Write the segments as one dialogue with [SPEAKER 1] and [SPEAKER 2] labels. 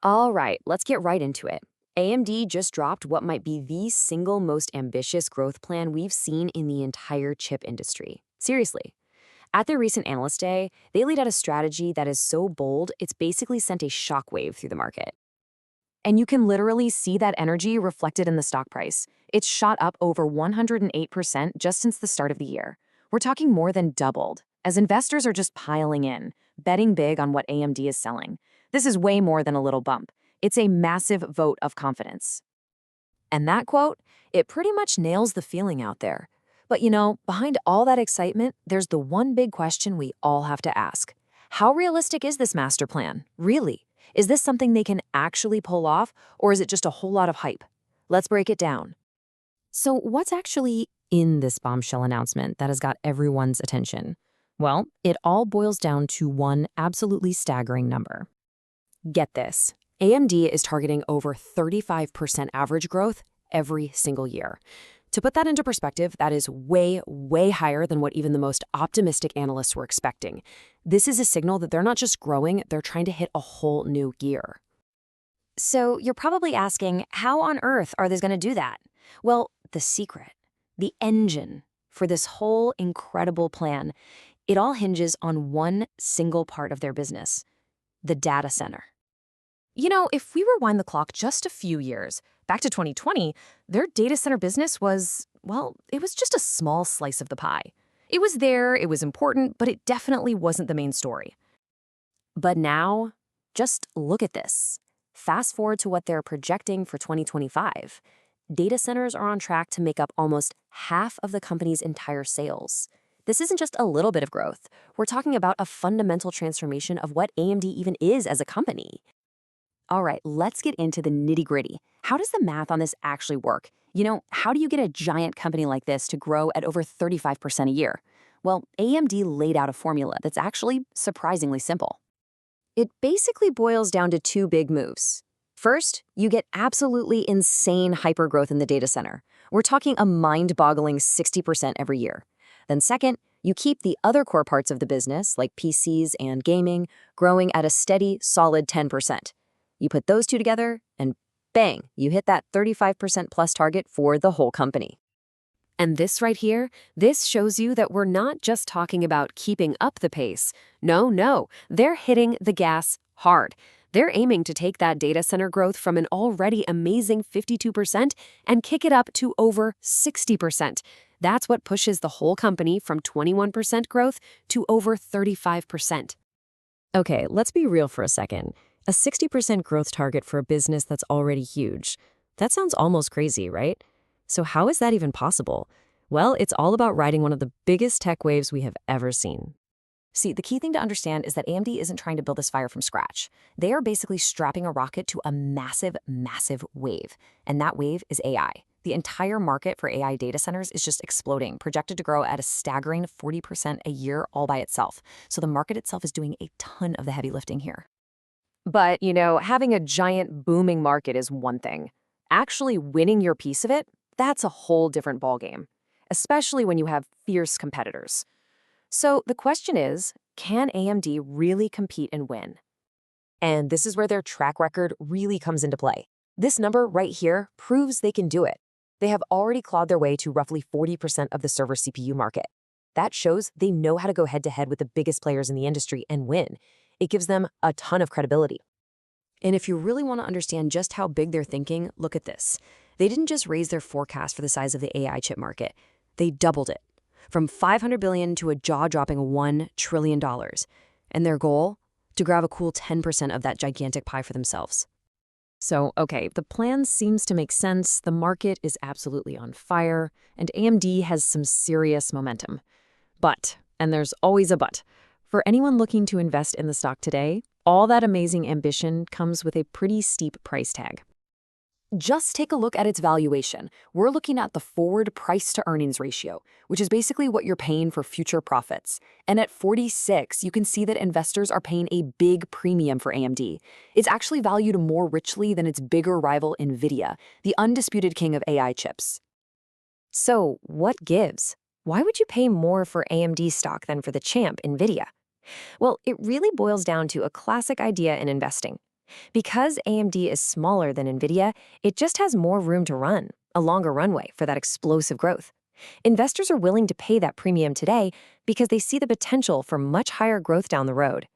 [SPEAKER 1] All right, let's get right into it. AMD just dropped what might be the single most ambitious growth plan we've seen in the entire chip industry. Seriously. At their recent Analyst Day, they laid out a strategy that is so bold, it's basically sent a shockwave through the market. And you can literally see that energy reflected in the stock price. It's shot up over 108% just since the start of the year. We're talking more than doubled, as investors are just piling in, betting big on what AMD is selling. This is way more than a little bump. It's a massive vote of confidence. And that quote, it pretty much nails the feeling out there. But behind all that excitement, there's the one big question we all have to ask. How realistic is this master plan? Really? Is this something they can actually pull off, or is it just a whole lot of hype? Let's break it down. So what's actually in this bombshell announcement that has got everyone's attention? Well, it all boils down to one absolutely staggering number. Get this. AMD is targeting over 35% average growth every single year. To put that into perspective, that is way, way higher than what even the most optimistic analysts were expecting. This is a signal that they're not just growing, they're trying to hit a whole new gear. So you're probably asking, how on earth are they going to do that? Well, the secret, the engine for this whole incredible plan, it all hinges on one single part of their business, the data center. If we rewind the clock just a few years, back to 2020, their data center business was, well, it was just a small slice of the pie. It was there, it was important, but it definitely wasn't the main story. But now, just look at this. Fast forward to what they're projecting for 2025. Data centers are on track to make up almost half of the company's entire sales. This isn't just a little bit of growth. We're talking about a fundamental transformation of what AMD even is as a company. All right, let's get into the nitty-gritty. How does the math on this actually work? How do you get a giant company like this to grow at over 35% a year? Well, AMD laid out a formula that's actually surprisingly simple. It basically boils down to two big moves. First, you get absolutely insane hypergrowth in the data center. We're talking a mind-boggling 60% every year. Then second, you keep the other core parts of the business, like PCs and gaming, growing at a steady, solid 10%. You put those two together, and bang, you hit that 35% plus target for the whole company. And this right here, this shows you that we're not just talking about keeping up the pace. No, they're hitting the gas hard. They're aiming to take that data center growth from an already amazing 52% and kick it up to over 60%. That's what pushes the whole company from 21% growth to over 35%. Okay, let's be real for a second. A 60% growth target for a business that's already huge. That sounds almost crazy, right? So how is that even possible? Well, it's all about riding one of the biggest tech waves we have ever seen. See, the key thing to understand is that AMD isn't trying to build this fire from scratch. They are basically strapping a rocket to a massive, massive wave. And that wave is AI. The entire market for AI data centers is just exploding, projected to grow at a staggering 40% a year all by itself. So the market itself is doing a ton of the heavy lifting here. But, having a giant booming market is one thing. Actually winning your piece of it, that's a whole different ballgame, especially when you have fierce competitors. So the question is, can AMD really compete and win? And this is where their track record really comes into play. This number right here proves they can do it. They have already clawed their way to roughly 40% of the server CPU market. That shows they know how to go head-to-head with the biggest players in the industry and win. It gives them a ton of credibility. And if you really want to understand just how big they're thinking, look at this. They didn't just raise their forecast for the size of the AI chip market. They doubled it, from $500 billion to a jaw-dropping $1 trillion. And their goal? To grab a cool 10% of that gigantic pie for themselves. So, okay, the plan seems to make sense, the market is absolutely on fire, and AMD has some serious momentum. But, and there's always a but, for anyone looking to invest in the stock today, all that amazing ambition comes with a pretty steep price tag. Just take a look at its valuation. We're looking at the forward price-to-earnings ratio, which is basically what you're paying for future profits. And at 46, you can see that investors are paying a big premium for AMD. It's actually valued more richly than its bigger rival NVIDIA, the undisputed king of AI chips. So, what gives? Why would you pay more for AMD stock than for the champ, NVIDIA? Well, it really boils down to a classic idea in investing. Because AMD is smaller than NVIDIA, it just has more room to run, a longer runway for that explosive growth. Investors are willing to pay that premium today because they see the potential for much higher growth down the road.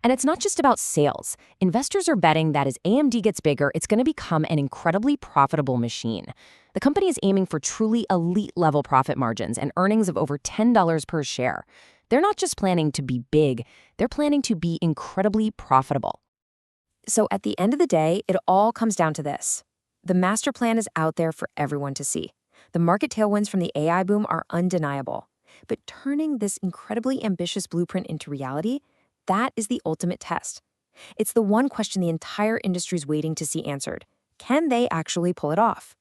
[SPEAKER 1] And it's not just about sales. Investors are betting that as AMD gets bigger, it's going to become an incredibly profitable machine. The company is aiming for truly elite level profit margins and earnings of over $10 per share. They're not just planning to be big, they're planning to be incredibly profitable. So at the end of the day, it all comes down to this. The master plan is out there for everyone to see. The market tailwinds from the AI boom are undeniable. But turning this incredibly ambitious blueprint into reality, that is the ultimate test. It's the one question the entire industry is waiting to see answered. Can they actually pull it off?